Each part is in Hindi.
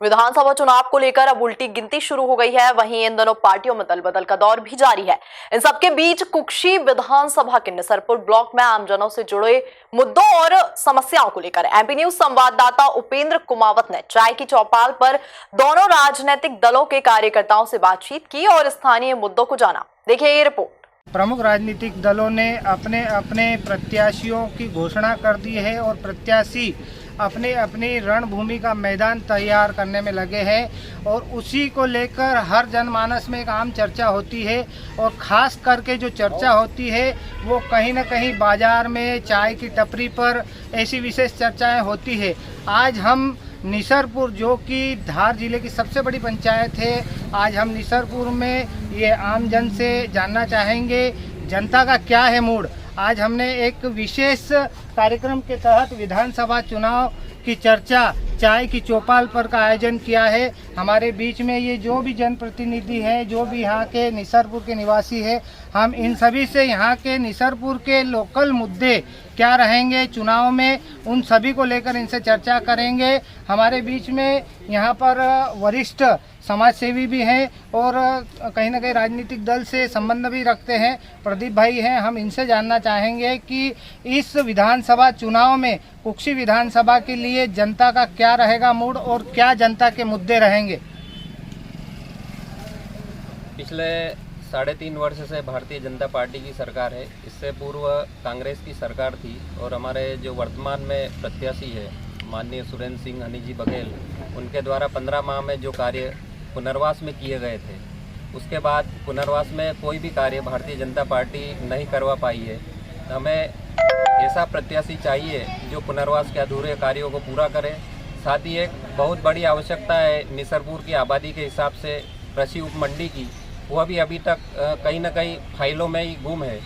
विधानसभा चुनाव को लेकर अब उल्टी गिनती शुरू हो गई है। वहीं इन दोनों पार्टियों में दल बदल का दौर भी जारी है। इन सबके बीच कुक्षी विधानसभा के निसरपुर ब्लॉक में आमजनों से जुड़े मुद्दों और समस्याओं को लेकर एमपी न्यूज संवाददाता उपेंद्र कुमावत ने चाय की चौपाल पर दोनों राजनीतिक दलों के कार्यकर्ताओं से बातचीत की और स्थानीय मुद्दों को जाना। देखिए ये रिपोर्ट। प्रमुख राजनीतिक दलों ने अपने अपने प्रत्याशियों की घोषणा कर दी है और प्रत्याशी अपनी अपनी रणभूमि का मैदान तैयार करने में लगे हैं और उसी को लेकर हर जनमानस में एक आम चर्चा होती है और ख़ास करके जो चर्चा होती है वो कहीं ना कहीं बाज़ार में चाय की टपरी पर ऐसी विशेष चर्चाएं होती है। आज हम निसरपुर, जो कि धार जिले की सबसे बड़ी पंचायत है, आज हम निसरपुर में ये आम जन से जानना चाहेंगे जनता का क्या है मूड। आज हमने एक विशेष कार्यक्रम के तहत विधानसभा चुनाव की चर्चा चाय की चौपाल पर का आयोजन किया है। हमारे बीच में ये जो भी जनप्रतिनिधि हैं, जो भी यहाँ के निसरपुर के निवासी हैं, हम इन सभी से यहाँ के निसरपुर के लोकल मुद्दे क्या रहेंगे चुनाव में, उन सभी को लेकर इनसे चर्चा करेंगे। हमारे बीच में यहाँ पर वरिष्ठ समाज सेवी भी हैं और कहीं ना कहीं राजनीतिक दल से संबंध भी रखते हैं। प्रदीप भाई हैं, हम इनसे जानना चाहेंगे कि इस विधानसभा चुनाव में कुक्षी विधानसभा के लिए जनता का क्या रहेगा मूड और क्या जनता के मुद्दे रहेंगे। पिछले 3.5 वर्ष से भारतीय जनता पार्टी की सरकार है। इससे पूर्व कांग्रेस की सरकार थी और हमारे जो वर्तमान में प्रत्याशी है माननीय सुरेंद्र सिंह हनी जी बघेल, उनके द्वारा 15 माह में जो कार्य पुनर्वास में किए गए थे, उसके बाद पुनर्वास में कोई भी कार्य भारतीय जनता पार्टी नहीं करवा पाई है। हमें ऐसा प्रत्याशी चाहिए जो पुनर्वास के अधूरे कार्यों को पूरा करे। साथ ही एक बहुत बड़ी आवश्यकता है निसरपुर की आबादी के हिसाब से कृषि उपमंडी की, वह भी अभी तक कहीं ना कहीं फाइलों में ही गुम है।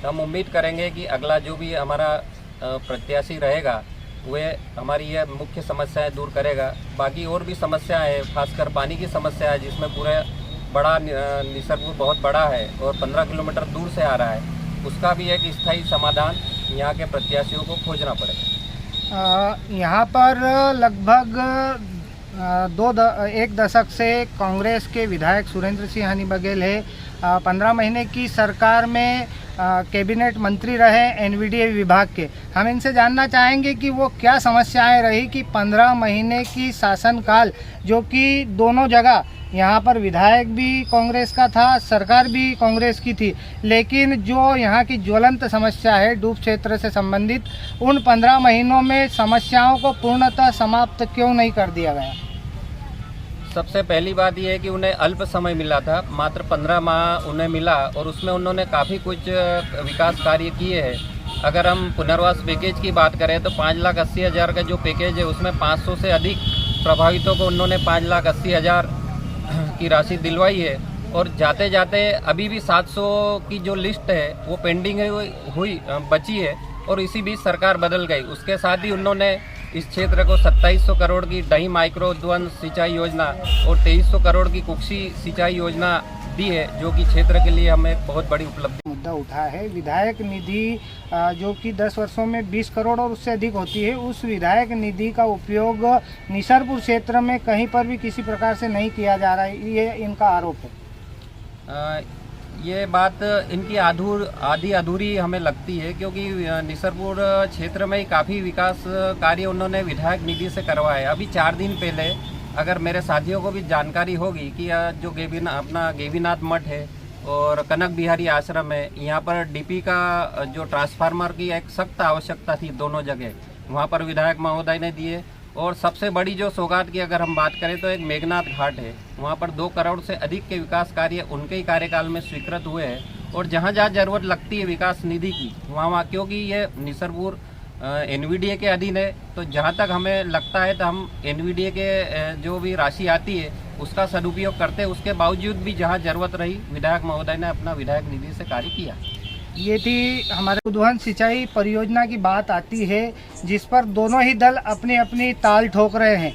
तो हम उम्मीद करेंगे कि अगला जो भी हमारा प्रत्याशी रहेगा वे हमारी यह मुख्य समस्याएं दूर करेगा। बाकी और भी समस्याएं हैं, खासकर पानी की समस्या है, जिसमें पूरे बड़ा निसरपुर बहुत बड़ा है और 15 किलोमीटर दूर से आ रहा है। उसका भी एक स्थायी समाधान यहाँ के प्रत्याशियों को खोजना पड़ेगा। यहाँ पर लगभग एक दशक से कांग्रेस के विधायक सुरेंद्र सिंह हनी बघेल है। 15 महीने की सरकार में कैबिनेट मंत्री रहे एनवीडीए विभाग के। हम इनसे जानना चाहेंगे कि वो क्या समस्याएं रही कि 15 महीने की शासनकाल, जो कि दोनों जगह यहाँ पर विधायक भी कांग्रेस का था, सरकार भी कांग्रेस की थी, लेकिन जो यहाँ की ज्वलंत समस्या है डूब क्षेत्र से संबंधित, उन 15 महीनों में समस्याओं को पूर्णतः समाप्त क्यों नहीं कर दिया गया। सबसे पहली बात यह है कि उन्हें अल्प समय मिला था, मात्र 15 माह उन्हें मिला और उसमें उन्होंने काफ़ी कुछ विकास कार्य किए हैं। अगर हम पुनर्वास पैकेज की बात करें तो 5,80,000 का जो पैकेज है उसमें 500 से अधिक प्रभावितों को उन्होंने 5,80,000 की राशि दिलवाई है और जाते जाते अभी भी 700 की जो लिस्ट है वो पेंडिंग हुई बची है और इसी बीच सरकार बदल गई। उसके साथ ही उन्होंने इस क्षेत्र को 2700 करोड़ की डही माइक्रो उद्वन सिंचाई योजना और 2300 करोड़ की कुक्षी सिंचाई योजना दी है, जो कि क्षेत्र के लिए हमें बहुत बड़ी उपलब्धि। मुद्दा उठा है विधायक निधि, जो कि 10 वर्षों में 20 करोड़ और उससे अधिक होती है, उस विधायक निधि का उपयोग निसरपुर क्षेत्र में कहीं पर भी किसी प्रकार से नहीं किया जा रहा है, ये इनका आरोप है। ये बात इनकी आधी अधूरी हमें लगती है, क्योंकि निसरपुर क्षेत्र में ही काफ़ी विकास कार्य उन्होंने विधायक निधि से करवाया। अभी 4 दिन पहले, अगर मेरे साथियों को भी जानकारी होगी कि जो गेवीनाथ मठ है और कनक बिहारी आश्रम है, यहाँ पर डीपी का जो ट्रांसफार्मर की एक सख्त आवश्यकता थी दोनों जगह, वहाँ पर विधायक महोदय ने दिए। और सबसे बड़ी जो सौगात की अगर हम बात करें तो एक मेघनाथ घाट है, वहाँ पर 2 करोड़ से अधिक के विकास कार्य उनके ही कार्यकाल में स्वीकृत हुए हैं। और जहाँ जहाँ जरूरत लगती है विकास निधि की वहाँ क्योंकि ये निसरपुर एनवीडीए के अधीन है, तो जहाँ तक हमें लगता है तो हम एनवीडीए के जो भी राशि आती है उसका सदुपयोग करते हैं। उसके बावजूद भी जहाँ जरूरत रही विधायक महोदय ने अपना विधायक निधि से कार्य किया। ये थी हमारे उद्वन सिंचाई परियोजना की बात आती है, जिस पर दोनों ही दल अपनी अपनी ताल ठोक रहे हैं।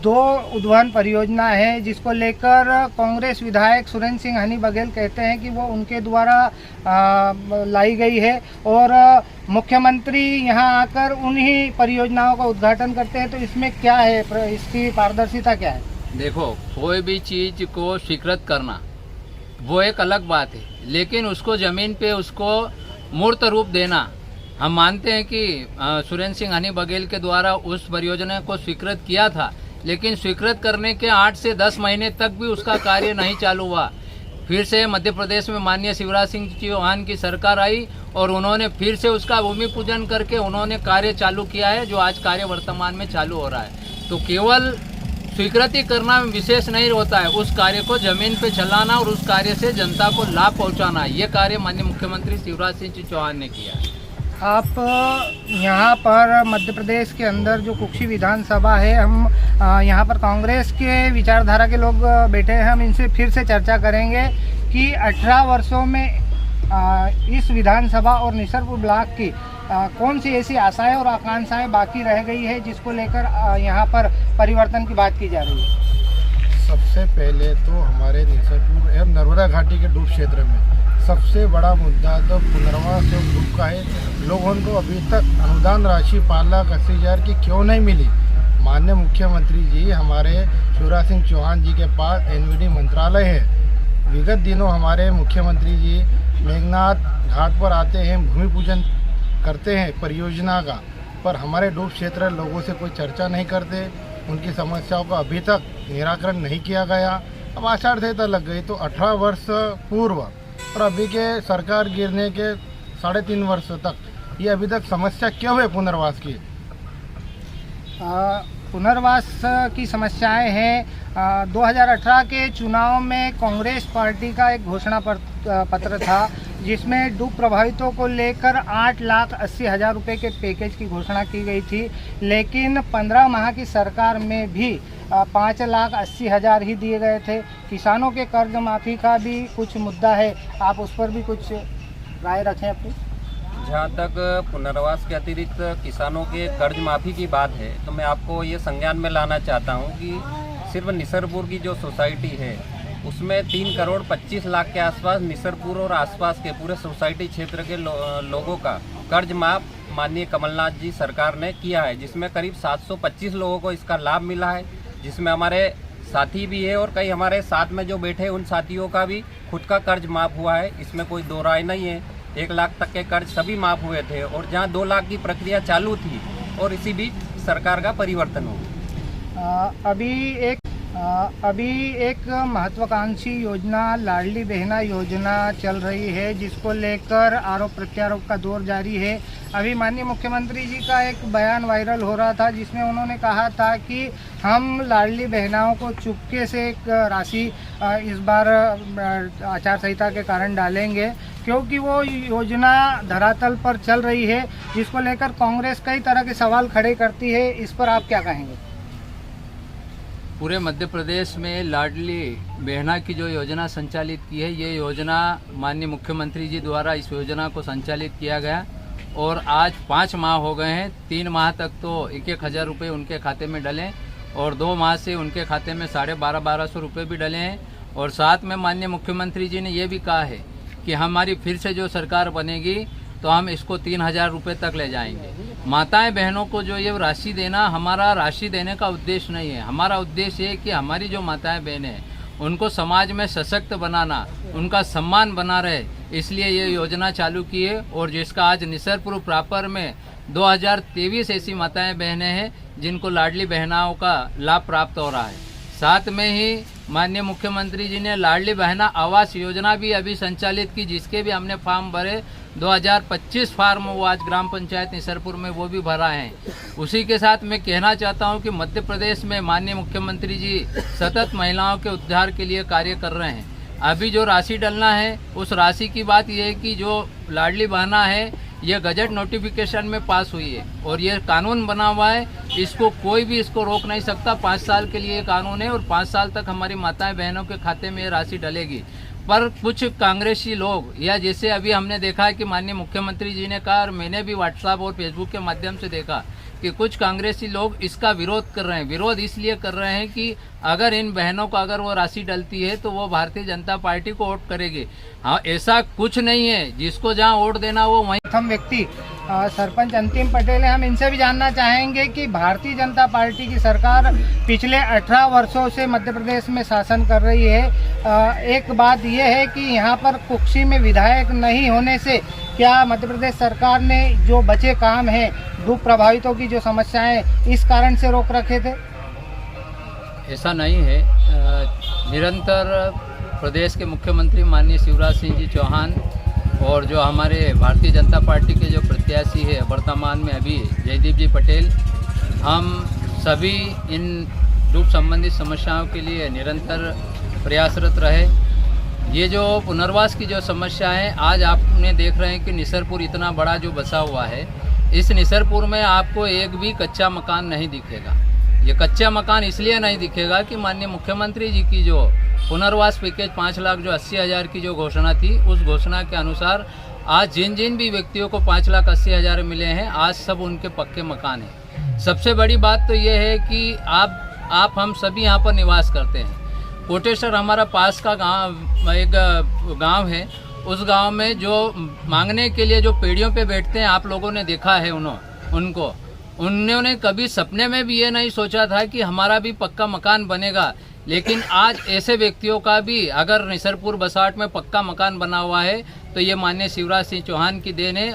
2 उद्वन परियोजना है जिसको लेकर कांग्रेस विधायक सुरेंद्र सिंह हनी बघेल कहते हैं कि वो उनके द्वारा लाई गई है और मुख्यमंत्री यहाँ आकर उन्हीं परियोजनाओं का उद्घाटन करते हैं। तो इसमें क्या है, इसकी पारदर्शिता क्या है? देखो, कोई भी चीज को स्वीकृत करना वो एक अलग बात है, लेकिन उसको जमीन पे उसको मूर्त रूप देना, हम मानते हैं कि सुरेंद्र सिंह हनी बघेल के द्वारा उस परियोजना को स्वीकृत किया था, लेकिन स्वीकृत करने के 8 से 10 महीने तक भी उसका कार्य नहीं चालू हुआ। फिर से मध्य प्रदेश में माननीय शिवराज सिंह चौहान की सरकार आई और उन्होंने फिर से उसका भूमि पूजन करके उन्होंने कार्य चालू किया है, जो आज कार्य वर्तमान में चालू हो रहा है। तो केवल स्वीकृति करना विशेष नहीं होता है, उस कार्य को जमीन पे चलाना और उस कार्य से जनता को लाभ पहुंचाना, ये कार्य माननीय मुख्यमंत्री शिवराज सिंह चौहान ने किया है। आप यहाँ पर मध्य प्रदेश के अंदर जो कुक्षी विधानसभा है, हम यहाँ पर कांग्रेस के विचारधारा के लोग बैठे हैं, हम इनसे फिर से चर्चा करेंगे कि 18 वर्षों में इस विधानसभा और निसरपुर ब्लॉक की कौन सी ऐसी आशाएं और आकांक्षाएं बाकी रह गई है जिसको लेकर यहाँ पर परिवर्तन की बात की जा रही है। सबसे पहले तो हमारे निसरपुर एवं नर्मदा घाटी के डूब क्षेत्र में सबसे बड़ा मुद्दा तो पुनर्वास एवं डूब का है। लोगों को अभी तक अनुदान राशि 5,80,000 की क्यों नहीं मिली। माननीय मुख्यमंत्री जी हमारे शिवराज सिंह चौहान जी के पास एनवीडी मंत्रालय है। विगत दिनों हमारे मुख्यमंत्री जी मेघनाथ घाट पर आते हैं, भूमि पूजन करते हैं परियोजना का, पर हमारे डूब क्षेत्र लोगों से कोई चर्चा नहीं करते, उनकी समस्याओं का अभी तक निराकरण नहीं किया गया। अब आषाढ़ संहिता लग गई तो 18 वर्ष पूर्व और अभी के सरकार गिरने के 3.5 वर्ष तक ये अभी तक समस्या क्यों है पुनर्वास की? पुनर्वास की समस्याएं हैं। 2018 के चुनाव में कांग्रेस पार्टी का एक घोषणा पत्र था जिसमें डूब प्रभावितों को लेकर 8,80,000 रुपये के पैकेज की घोषणा की गई थी, लेकिन 15 माह की सरकार में भी 5,80,000 ही दिए गए थे। किसानों के कर्ज माफ़ी का भी कुछ मुद्दा है, आप उस पर भी कुछ राय रखें अपनी। जहाँ तक पुनर्वास के अतिरिक्त किसानों के कर्ज माफ़ी की बात है, तो मैं आपको ये संज्ञान में लाना चाहता हूँ कि सिर्फ निसरपुर की जो सोसाइटी है उसमें 3,25,00,000 के आसपास निसरपुर और आसपास के पूरे सोसाइटी क्षेत्र के लोगों का कर्ज माफ माननीय कमलनाथ जी सरकार ने किया है, जिसमें करीब 725 लोगों को इसका लाभ मिला है, जिसमें हमारे साथी भी है और कई हमारे साथ में जो बैठे उन साथियों का भी खुद का कर्ज माफ़ हुआ है। इसमें कोई दो राय नहीं है। 1 लाख तक के कर्ज सभी माफ़ हुए थे और जहां 2 लाख की प्रक्रिया चालू थी और इसी बीच सरकार का परिवर्तन हो। अभी एक महत्वाकांक्षी योजना लाडली बहना योजना चल रही है, जिसको लेकर आरोप प्रत्यारोप का दौर जारी है। अभी माननीय मुख्यमंत्री जी का एक बयान वायरल हो रहा था जिसमें उन्होंने कहा था कि हम लाडली बहनाओं को चुपके से एक राशि इस बार आचार संहिता के कारण डालेंगे, क्योंकि वो योजना धरातल पर चल रही है, जिसको लेकर कांग्रेस कई तरह के सवाल खड़े करती है। इस पर आप क्या कहेंगे? पूरे मध्य प्रदेश में लाडली बहना की जो योजना संचालित की है, ये योजना माननीय मुख्यमंत्री जी द्वारा इस योजना को संचालित किया गया और आज 5 माह हो गए हैं। 3 माह तक तो 1,000 रुपये उनके खाते में डले और 2 माह से उनके खाते में 12,500 रुपये भी डले हैं। और साथ में माननीय मुख्यमंत्री जी ने ये भी कहा है कि हमारी फिर से जो सरकार बनेगी तो हम इसको 3,000 रुपये तक ले जाएंगे। माताएं बहनों को जो ये राशि देना, हमारा राशि देने का उद्देश्य नहीं है। हमारा उद्देश्य है कि हमारी जो माताएं बहनें हैं उनको समाज में सशक्त बनाना, उनका सम्मान बना रहे, इसलिए ये योजना चालू की है। और जिसका आज निसरपुर प्रॉपर में 2023 ऐसी माताएं बहनें हैं जिनको लाडली बहनाओं का लाभ प्राप्त हो रहा है। साथ में ही माननीय मुख्यमंत्री जी ने लाडली बहना आवास योजना भी अभी संचालित की, जिसके भी हमने फॉर्म भरे। 2025 फार्म वो आज ग्राम पंचायत निसरपुर में वो भी भरा है। उसी के साथ मैं कहना चाहता हूं कि मध्य प्रदेश में माननीय मुख्यमंत्री जी सतत महिलाओं के उद्धार के लिए कार्य कर रहे हैं। अभी जो राशि डलना है उस राशि की बात यह है कि जो लाडली बहना है ये गजट नोटिफिकेशन में पास हुई है और ये कानून बना हुआ है, इसको कोई भी इसको रोक नहीं सकता। 5 साल के लिए कानून है और 5 साल तक हमारी माताएं बहनों के खाते में ये राशि डलेगी। पर कुछ कांग्रेसी लोग, या जैसे अभी हमने देखा है कि माननीय मुख्यमंत्री जी ने कहा और मैंने भी व्हाट्सएप और फेसबुक के माध्यम से देखा कि कुछ कांग्रेसी लोग इसका विरोध कर रहे हैं। विरोध इसलिए कर रहे हैं कि अगर इन बहनों को अगर वो राशि डलती है तो वो भारतीय जनता पार्टी को वोट करेगी। हाँ, ऐसा कुछ नहीं है। जिसको जहाँ वोट देना वो वहीं। प्रथम व्यक्ति सरपंच अंतिम पटेल है। हम इनसे भी जानना चाहेंगे कि भारतीय जनता पार्टी की सरकार पिछले 18 वर्षों से मध्य प्रदेश में शासन कर रही है। एक बात यह है कि यहाँ पर कुक्षी में विधायक नहीं होने से क्या मध्य प्रदेश सरकार ने जो बचे काम हैं, डूब प्रभावितों की जो समस्याएं, इस कारण से रोक रखे थे? ऐसा नहीं है। निरंतर प्रदेश के मुख्यमंत्री माननीय शिवराज सिंह जी चौहान और जो हमारे भारतीय जनता पार्टी के जो प्रत्याशी है वर्तमान में अभी जयदीप जी पटेल, हम सभी इन डूब संबंधित समस्याओं के लिए निरंतर प्रयासरत रहे। ये जो पुनर्वास की जो समस्या है, आज आपने देख रहे हैं कि निसरपुर इतना बड़ा जो बसा हुआ है, इस निसरपुर में आपको एक भी कच्चा मकान नहीं दिखेगा। ये कच्चा मकान इसलिए नहीं दिखेगा कि माननीय मुख्यमंत्री जी की जो पुनर्वास पैकेज 5 लाख जो 80,000 की जो घोषणा थी, उस घोषणा के अनुसार आज जिन जिन भी व्यक्तियों को 5,80,000 मिले हैं, आज सब उनके पक्के मकान हैं। सबसे बड़ी बात तो ये है कि आप हम सभी यहाँ पर निवास करते हैं। कोटेश्वर हमारा पास का गांव, एक गांव है। उस गांव में जो मांगने के लिए जो पेड़ियों पे बैठते हैं, आप लोगों ने देखा है उन्होंने कभी सपने में भी ये नहीं सोचा था कि हमारा भी पक्का मकान बनेगा। लेकिन आज ऐसे व्यक्तियों का भी अगर निसरपुर बसाहट में पक्का मकान बना हुआ है तो ये माननीय शिवराज सिंह चौहान की देन है।